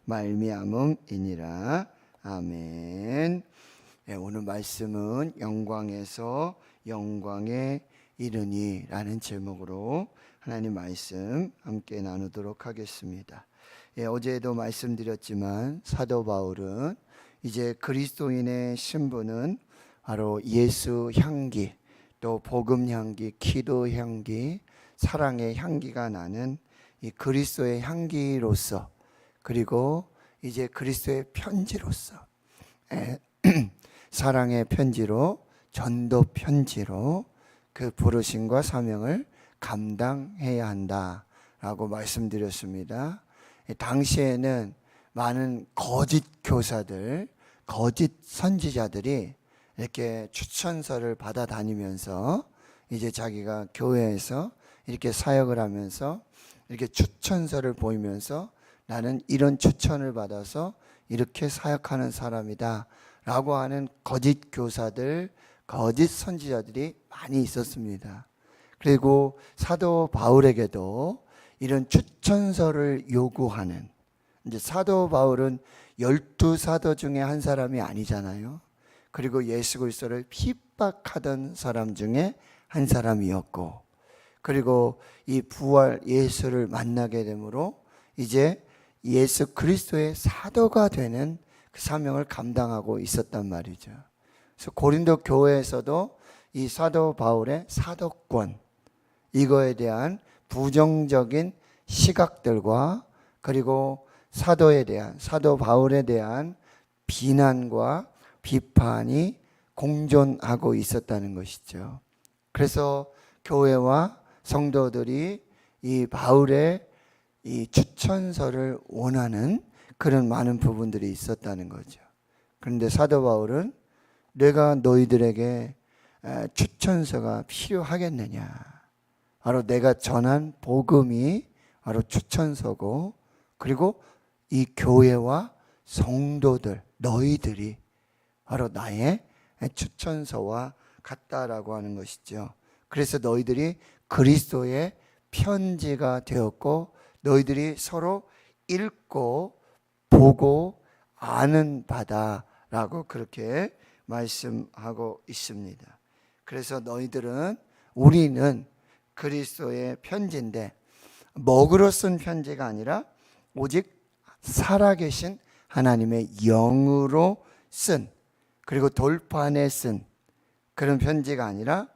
말미암음이니라. 아멘. 오늘 말씀은 영광에서 영광에 이르니 라는 제목으로 하나님 말씀 함께 나누도록 하겠습니다. 어제도 말씀드렸지만 사도 바울은 이제 그리스도인의 신분은 바로 예수 향기, 또 복음 향기, 기도 향기, 사랑의 향기가 나는 이 그리스도의 향기로서, 그리고 이제 그리스도의 편지로서, 사랑의 편지로, 전도 편지로 그 부르심과 사명을 감당해야 한다라고 말씀드렸습니다. 당시에는 많은 거짓 교사들, 거짓 선지자들이 이렇게 추천서를 받아다니면서 이제 자기가 교회에서 이렇게 사역을 하면서 이렇게 추천서를 보이면서 나는 이런 추천을 받아서 이렇게 사역하는 사람이다 라고 하는 거짓 교사들, 거짓 선지자들이 많이 있었습니다. 그리고 사도 바울에게도 이런 추천서를 요구하는, 이제 사도 바울은 12사도 중에 한 사람이 아니잖아요. 그리고 예수 그리스도를 핍박하던 사람 중에 한 사람이었고, 그리고 이 부활 예수를 만나게 되므로 이제 예수 그리스도의 사도가 되는 그 사명을 감당하고 있었단 말이죠. 그래서 고린도 교회에서도 이 사도 바울의 사도권, 이거에 대한 부정적인 시각들과 그리고 사도에 대한, 사도 바울에 대한 비난과 비판이 공존하고 있었다는 것이죠. 그래서 교회와 성도들이 이 바울의 이 추천서를 원하는 그런 많은 부분들이 있었다는 거죠. 그런데 사도 바울은 내가 너희들에게 추천서가 필요하겠느냐, 바로 내가 전한 복음이 바로 추천서고, 그리고 이 교회와 성도들, 너희들이 바로 나의 추천서와 같다라고 하는 것이죠. 그래서 너희들이 그리스도의 편지가 되었고, 너희들이 서로 읽고 보고 아는 바다라고 그렇게 말씀하고 있습니다. 그래서 너희들은, 우리는 그리스도의 편지인데 먹으로 쓴 편지가 아니라 오직 살아계신 하나님의 영으로 쓴, 그리고 돌판에 쓴 그런 편지가 아니라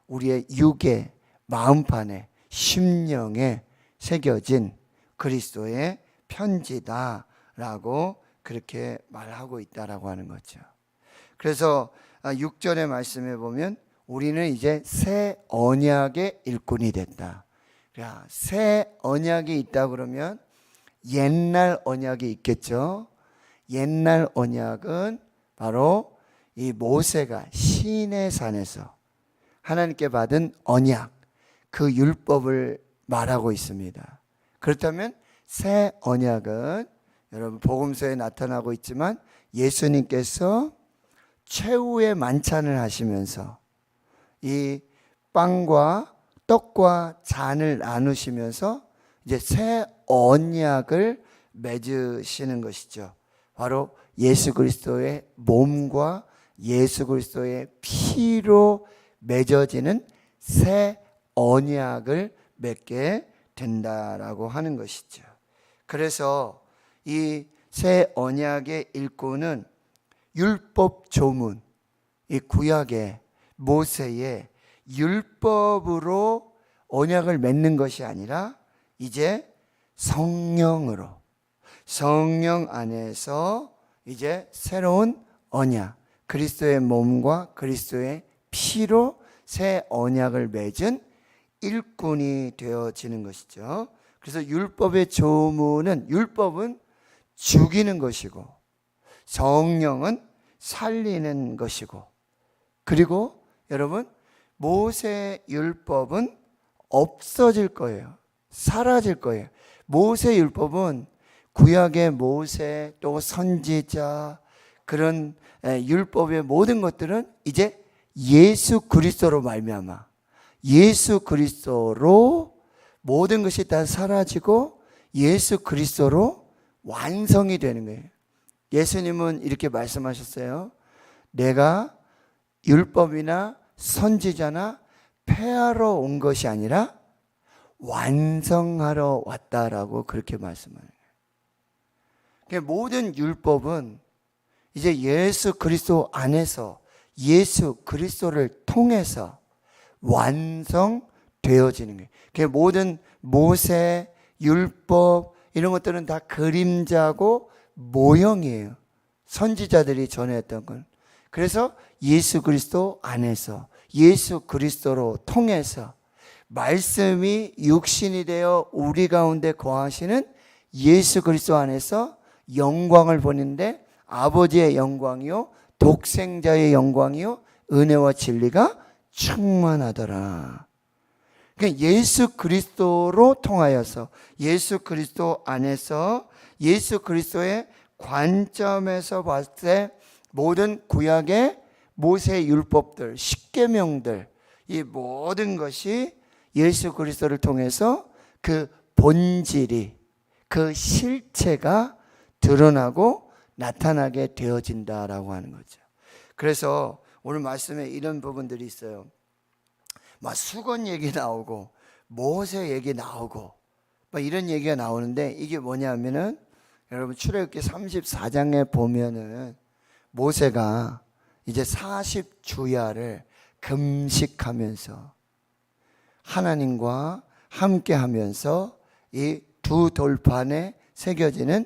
우리의 육의 마음판에, 심령에 새겨진 그리스도의 편지다라고 그렇게 말하고 있다라고 하는 거죠. 그래서 6절의 말씀에 보면 우리는 이제 새 언약의 일꾼이 됐다. 새 언약이 있다 그러면 옛날 언약이 있겠죠. 옛날 언약은 바로 이 모세가 시내산에서 하나님께 받은 언약, 그 율법을 말하고 있습니다. 그렇다면 새 언약은 여러분 복음서에 나타나고 있지만 예수님께서 최후의 만찬을 하시면서 이 빵과 떡과 잔을 나누시면서 이제 새 언약을 맺으시는 것이죠. 바로 예수 그리스도의 몸과 예수 그리스도의 피로 맺어지는 새 언약을 맺게 된다라고 하는 것이죠. 그래서 이 새 언약의 일꾼은 율법 조문, 이 구약의 모세의 율법으로 언약을 맺는 것이 아니라 이제 성령으로, 성령 안에서 이제 새로운 언약, 그리스도의 몸과 그리스도의 피로 새 언약을 맺은 일꾼이 되어지는 것이죠. 그래서 율법의 조문은, 율법은 죽이는 것이고 성령은 살리는 것이고, 그리고 여러분 모세 율법은 없어질 거예요. 사라질 거예요. 모세 율법은 구약의 모세, 또 선지자, 그런 율법의 모든 것들은 이제 예수 그리스도로 말미암아, 예수 그리스도로 모든 것이 다 사라지고 예수 그리스도로 완성이 되는 거예요. 예수님은 이렇게 말씀하셨어요. 내가 율법이나 선지자나 폐하러 온 것이 아니라 완성하러 왔다라고 그렇게 말씀하는 거예요. 모든 율법은 이제 예수 그리스도 안에서 예수 그리스도를 통해서 완성되어지는 거예요. 모든 모세, 율법 이런 것들은 다 그림자고 모형이에요. 선지자들이 전했던 건. 그래서 예수 그리스도 안에서 예수 그리스도로 통해서 말씀이 육신이 되어 우리 가운데 거하시는 예수 그리스도 안에서 영광을 보는데 아버지의 영광이요 독생자의 영광이요 은혜와 진리가 충만하더라. 그러니까 예수 그리스도로 통하여서 예수 그리스도 안에서 예수 그리스도의 관점에서 봤을 때 모든 구약의 모세 율법들, 십계명들 이 모든 것이 예수 그리스도를 통해서 그 본질이 그 실체가 드러나고 나타나게 되어진다라고 하는 거죠. 그래서 오늘 말씀에 이런 부분들이 있어요. 막 수건 얘기 나오고 모세 얘기 나오고 막 이런 얘기가 나오는데 이게 뭐냐면은 여러분 출애굽기 34장에 보면은 모세가 이제 40주야를 금식하면서 하나님과 함께 하면서 이 두 돌판에 새겨지는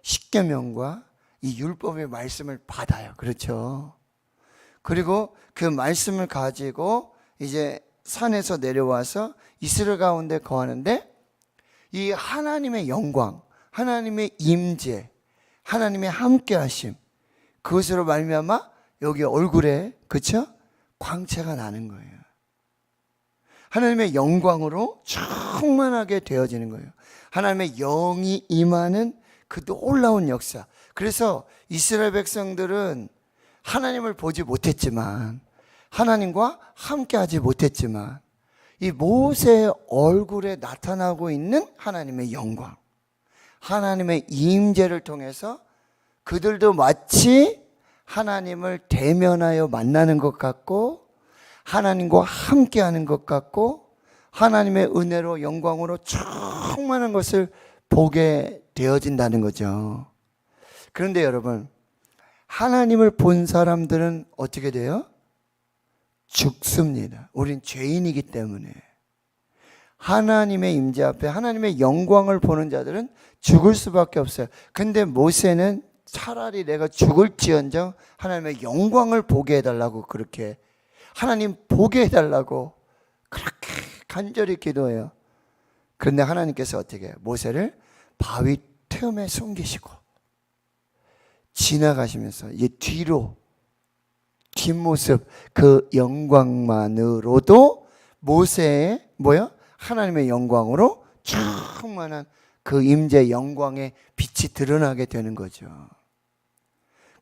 십계명과 이 율법의 말씀을 받아요. 그렇죠. 그리고 그 말씀을 가지고 이제 산에서 내려와서 이스라엘 가운데 거하는데 이 하나님의 영광, 하나님의 임재, 하나님의 함께하심 그것으로 말미암아 여기 얼굴에 그렇죠? 광채가 나는 거예요. 하나님의 영광으로 충만하게 되어지는 거예요. 하나님의 영이 임하는 그 놀라운 역사. 그래서 이스라엘 백성들은 하나님을 보지 못했지만 하나님과 함께하지 못했지만 이 모세의 얼굴에 나타나고 있는 하나님의 영광, 하나님의 임재를 통해서 그들도 마치 하나님을 대면하여 만나는 것 같고 하나님과 함께하는 것 같고 하나님의 은혜로 영광으로 충만한 것을 보게 되어진다는 거죠. 그런데 여러분 하나님을 본 사람들은 어떻게 돼요? 죽습니다. 우린 죄인이기 때문에 하나님의 임재 앞에 하나님의 영광을 보는 자들은 죽을 수밖에 없어요. 근데 모세는 차라리 내가 죽을지언정 하나님의 영광을 보게 해달라고 그렇게 하나님 보게 해달라고 그렇게 간절히 기도해요. 그런데 하나님께서 어떻게 해요? 모세를 바위 틈에 숨기시고 지나가시면서 이제 뒤로 뒷모습 그 영광만으로도 모세의 뭐야? 하나님의 영광으로 충만한 그 임재 영광의 빛이 드러나게 되는 거죠.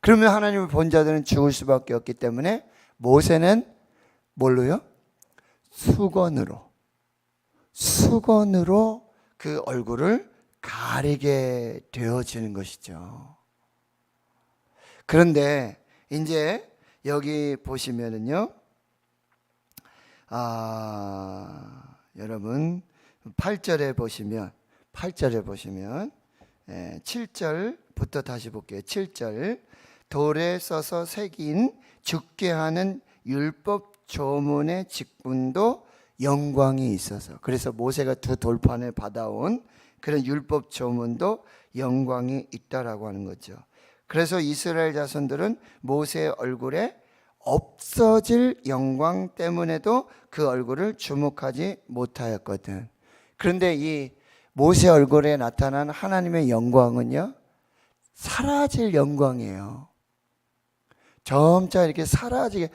그러면 하나님을 본 자들은 죽을 수밖에 없기 때문에 모세는 뭘로요? 수건으로 그 얼굴을 가리게 되어지는 것이죠. 그런데 이제 여기 보시면은요, 여러분 8절에 보시면 7절부터 다시 볼게요. 7절 돌에 써서 새긴 죽게 하는 율법 조문의 직분도 영광이 있어서 그래서 모세가 두 돌판을 받아온 그런 율법 조문도 영광이 있다라고 하는 거죠. 그래서 이스라엘 자손들은 모세의 얼굴에 없어질 영광 때문에도 그 얼굴을 주목하지 못하였거든. 그런데 이 모세 얼굴에 나타난 하나님의 영광은요 사라질 영광이에요. 점차 이렇게 사라지게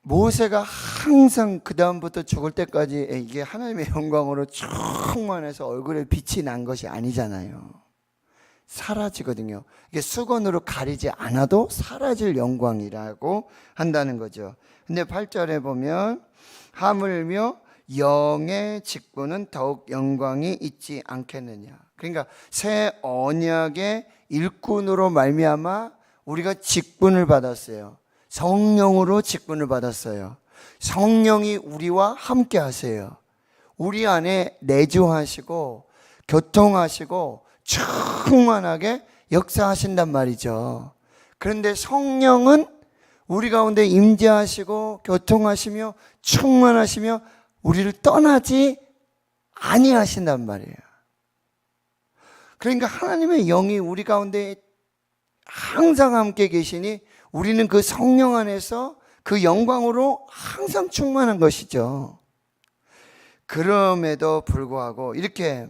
모세가 항상 그 다음부터 죽을 때까지 이게 하나님의 영광으로 충만해서 얼굴에 빛이 난 것이 아니잖아요. 사라지거든요. 이게 수건으로 가리지 않아도 사라질 영광이라고 한다는 거죠. 근데 8절에 보면 하물며 영의 직분은 더욱 영광이 있지 않겠느냐. 그러니까 새 언약의 일꾼으로 말미암아 우리가 직분을 받았어요. 성령으로 직분을 받았어요. 성령이 우리와 함께 하세요. 우리 안에 내주하시고 교통하시고 충만하게 역사하신단 말이죠. 그런데 성령은 우리 가운데 임재하시고 교통하시며 충만하시며 우리를 떠나지 아니하신단 말이에요. 그러니까 하나님의 영이 우리 가운데 항상 함께 계시니 우리는 그 성령 안에서 그 영광으로 항상 충만한 것이죠. 그럼에도 불구하고 이렇게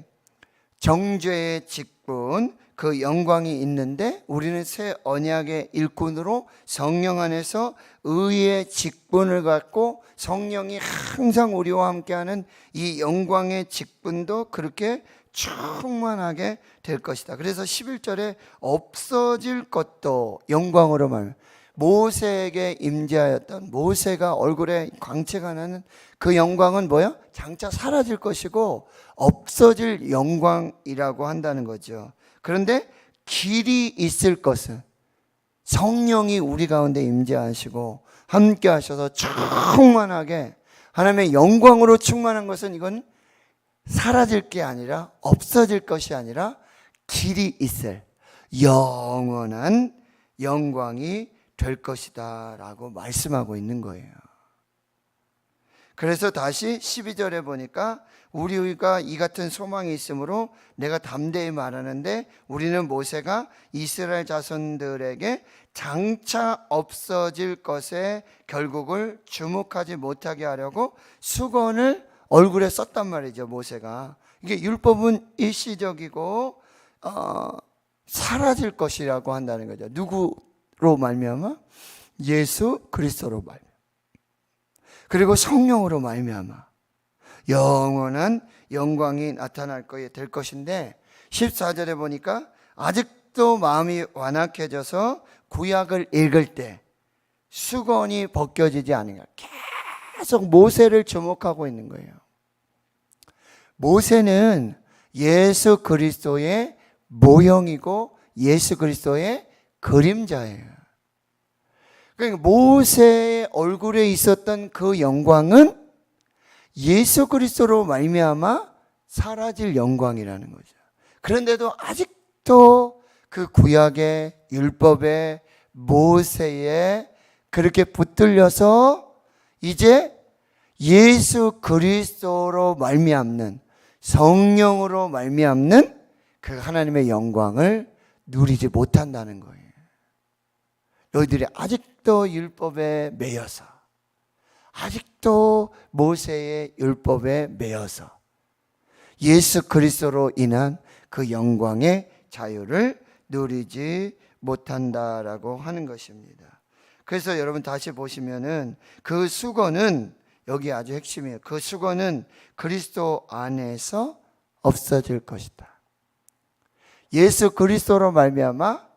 정죄의 직분, 그 영광이 있는데 우리는 새 언약의 일꾼으로 성령 안에서 의의 직분을 갖고 성령이 항상 우리와 함께하는 이 영광의 직분도 그렇게 충만하게 될 것이다. 그래서 11절에 없어질 것도 영광으로 말합니다. 모세에게 임재하였던 모세가 얼굴에 광채가 나는 그 영광은 뭐야? 장차 사라질 것이고 없어질 영광이라고 한다는 거죠. 그런데 길이 있을 것은 성령이 우리 가운데 임재하시고 함께 하셔서 충만하게 하나님의 영광으로 충만한 것은 이건 사라질 게 아니라 없어질 것이 아니라 길이 있을 영원한 영광이 될 것이다 라고 말씀하고 있는 거예요. 그래서 다시 12절에 보니까 우리가 이 같은 소망이 있으므로 내가 담대히 말하는데 우리는 모세가 이스라엘 자손들에게 장차 없어질 것의 결국을 주목하지 못하게 하려고 수건을 얼굴에 썼단 말이죠. 모세가. 이게 율법은 일시적이고 사라질 것이라고 한다는 거죠. 누구로 말미암아? 예수 그리스도로 말미암아. 그리고 성령으로 말미암아 영원한 영광이 나타날 거에 될 것인데 14절에 보니까 아직도 마음이 완악해져서 구약을 읽을 때 수건이 벗겨지지 않으니까 계속 모세를 주목하고 있는 거예요. 모세는 예수 그리스도의 모형이고 예수 그리스도의 그림자예요. 그러니까 모세의 얼굴에 있었던 그 영광은 예수 그리스도로 말미암아 사라질 영광이라는 거죠. 그런데도 아직도 그 구약의 율법의 모세에 그렇게 붙들려서 이제 예수 그리스도로 말미암는 성령으로 말미암는 그 하나님의 영광을 누리지 못한다는 거예요. 너희들이 아직도 율법에 매여서 아직도 모세의 율법에 매여서 예수 그리스도로 인한 그 영광의 자유를 누리지 못한다라고 하는 것입니다. 그래서 여러분 다시 보시면은 그 수건은 여기 아주 핵심이에요. 그 수건은 그리스도 안에서 없어질 것이다. 예수 그리스도로 말미암아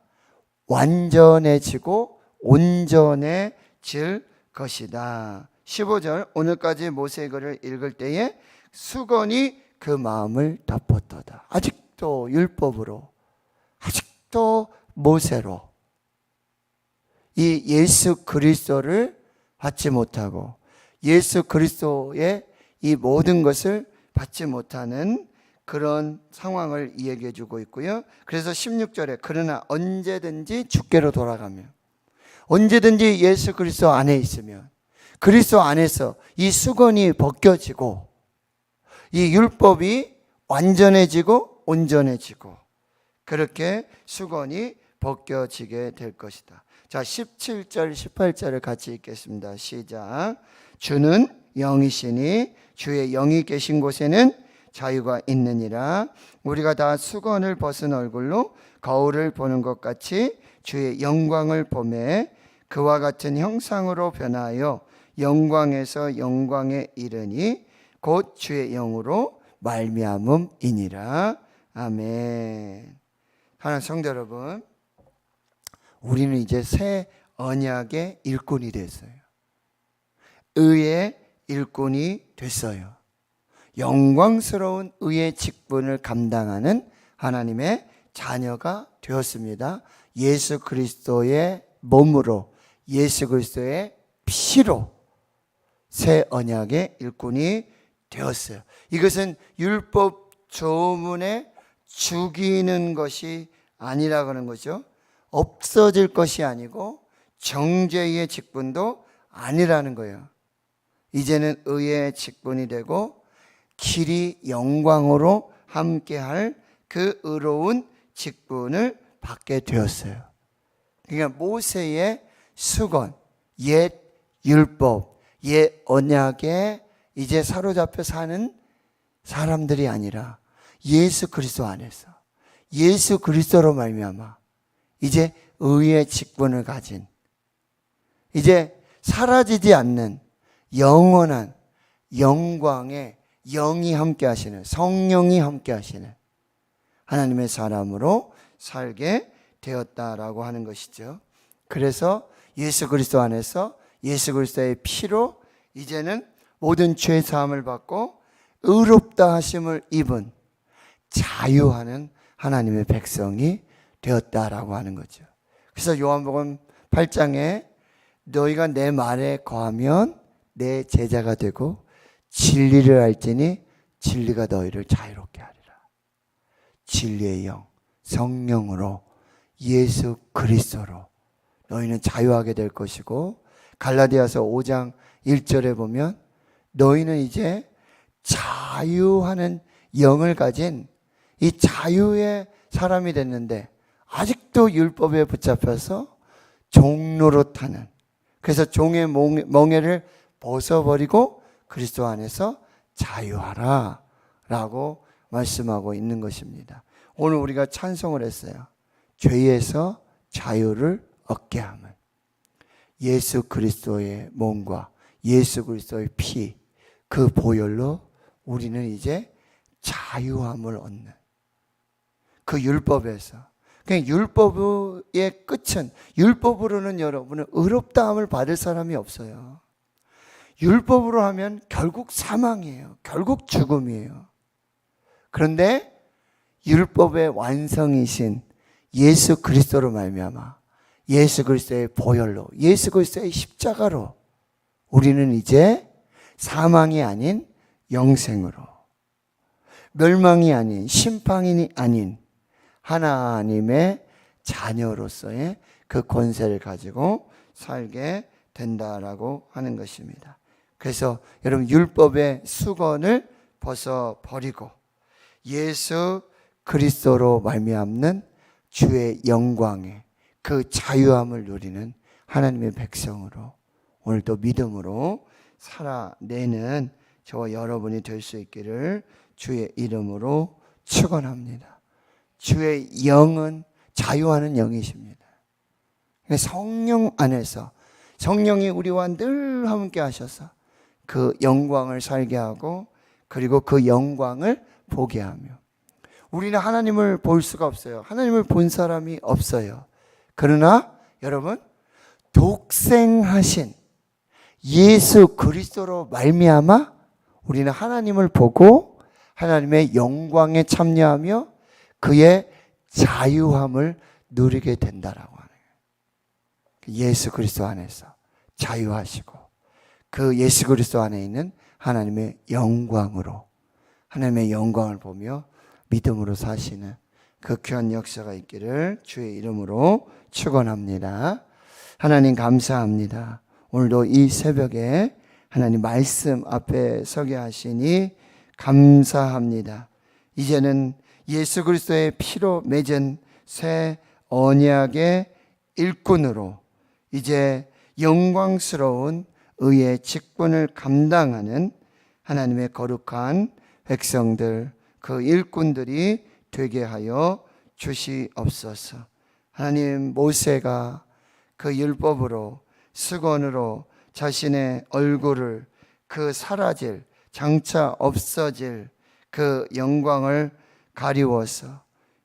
완전해지고 온전해질 것이다. 15절 오늘까지 모세의 글을 읽을 때에 수건이 그 마음을 덮었도다. 아직도 율법으로 아직도 모세로 이 예수 그리스도를 받지 못하고 예수 그리스도의 이 모든 것을 받지 못하는 그런 상황을 이야기해 주고 있고요. 그래서 16절에 그러나 언제든지 주께로 돌아가면 언제든지 예수 그리스도 안에 있으면 그리스도 안에서 이 수건이 벗겨지고 이 율법이 완전해지고 온전해지고 그렇게 수건이 벗겨지게 될 것이다. 자, 17절 18절을 같이 읽겠습니다. 시작. 주는 영이시니 주의 영이 계신 곳에는 자유가 있느니라. 우리가 다 수건을 벗은 얼굴로 거울을 보는 것 같이 주의 영광을 보매 그와 같은 형상으로 변하여 영광에서 영광에 이르니 곧 주의 영으로 말미암음이니라. 아멘. 하나님 성도 여러분, 우리는 이제 새 언약의 일꾼이 됐어요. 의의 일꾼이 됐어요. 영광스러운 의의 직분을 감당하는 하나님의 자녀가 되었습니다. 예수 그리스도의 몸으로, 예수 그리스도의 피로 새 언약의 일꾼이 되었어요. 이것은 율법 조문에 죽이는 것이 아니라 그런 거죠. 없어질 것이 아니고 정죄의 직분도 아니라는 거예요. 이제는 의의 직분이 되고 길이 영광으로 함께할 그 의로운 직분을 받게 되었어요. 그러니까 모세의 수건, 옛 율법, 옛 언약에 이제 사로잡혀 사는 사람들이 아니라 예수 그리스도 안에서, 예수 그리스도로 말미암아 이제 의의 직분을 가진, 이제 사라지지 않는 영원한 영광의 영이 함께 하시는, 성령이 함께 하시는 하나님의 사람으로 살게 되었다라고 하는 것이죠. 그래서 예수 그리스도 안에서 예수 그리스도의 피로 이제는 모든 죄 사함을 받고 의롭다 하심을 입은 자유하는 하나님의 백성이 되었다라고 하는 거죠. 그래서 요한복음 8장에 너희가 내 말에 거하면 내 제자가 되고 진리를 알지니 진리가 너희를 자유롭게 하리라. 진리의 영, 성령으로, 예수 그리스도로 너희는 자유하게 될 것이고, 갈라디아서 5장 1절에 보면 너희는 이제 자유하는 영을 가진 이 자유의 사람이 됐는데 아직도 율법에 붙잡혀서 종노릇 하는, 그래서 종의 멍에를 벗어버리고 그리스도 안에서 자유하라 라고 말씀하고 있는 것입니다. 오늘 우리가 찬송을 했어요. 죄에서 자유를 얻게 함은 예수 그리스도의 몸과 예수 그리스도의 피, 그 보혈로 우리는 이제 자유함을 얻는, 그 율법에서, 그냥 율법의 끝은, 율법으로는 여러분은 의롭다함을 받을 사람이 없어요. 율법으로 하면 결국 사망이에요. 결국 죽음이에요. 그런데 율법의 완성이신 예수 그리스도로 말미암아 예수 그리스도의 보혈로, 예수 그리스도의 십자가로 우리는 이제 사망이 아닌 영생으로, 멸망이 아닌, 심판이 아닌 하나님의 자녀로서의 그 권세를 가지고 살게 된다라고 하는 것입니다. 그래서 여러분, 율법의 수건을 벗어버리고 예수 그리스도로 말미암는 주의 영광의 그 자유함을 누리는 하나님의 백성으로 오늘도 믿음으로 살아내는 저와 여러분이 될 수 있기를 주의 이름으로 축원합니다. 주의 영은 자유하는 영이십니다. 성령 안에서, 성령이 우리와 늘 함께 하셔서 그 영광을 살게 하고, 그리고 그 영광을 보게 하며, 우리는 하나님을 볼 수가 없어요. 하나님을 본 사람이 없어요. 그러나 여러분, 독생하신 예수 그리스도로 말미암아 우리는 하나님을 보고 하나님의 영광에 참여하며 그의 자유함을 누리게 된다라고 하는 거예요. 예수 그리스도 안에서 자유하시고 그 예수 그리스도 안에 있는 하나님의 영광으로, 하나님의 영광을 보며 믿음으로 사시는 그 귀한 역사가 있기를 주의 이름으로 축원합니다. 하나님 감사합니다. 오늘도 이 새벽에 하나님 말씀 앞에 서게 하시니 감사합니다. 이제는 예수 그리스도의 피로 맺은 새 언약의 일꾼으로 이제 영광스러운 의의 직분을 감당하는 하나님의 거룩한 백성들, 그 일꾼들이 되게 하여 주시옵소서. 하나님, 모세가 그 율법으로, 수건으로 자신의 얼굴을, 그 사라질, 장차 없어질 그 영광을 가리워서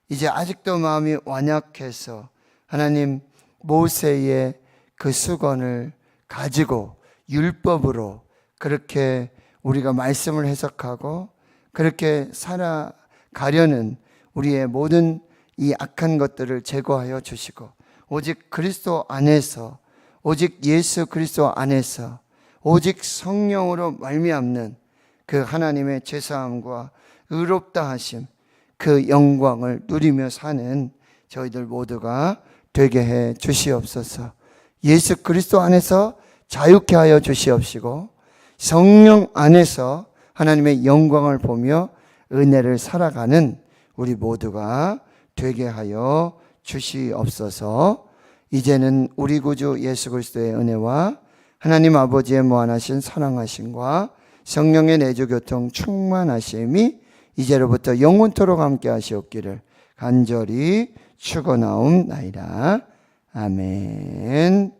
이제 아직도 마음이 완약해서 하나님, 모세의 그 수건을 가지고 율법으로 그렇게 우리가 말씀을 해석하고 그렇게 살아가려는 우리의 모든 이 악한 것들을 제거하여 주시고 오직 그리스도 안에서, 오직 예수 그리스도 안에서, 오직 성령으로 말미암는 그 하나님의 죄사함과 의롭다 하심, 그 영광을 누리며 사는 저희들 모두가 되게 해 주시옵소서. 예수 그리스도 안에서 자유케 하여 주시옵시고 성령 안에서 하나님의 영광을 보며 은혜를 살아가는 우리 모두가 되게 하여 주시옵소서. 이제는 우리 구주 예수 그리스도의 은혜와 하나님 아버지의 무한하신 사랑하심과 성령의 내주 교통 충만하심이 이제로부터 영원토록 함께 하시옵기를 간절히 축원하옵나이다. 아멘.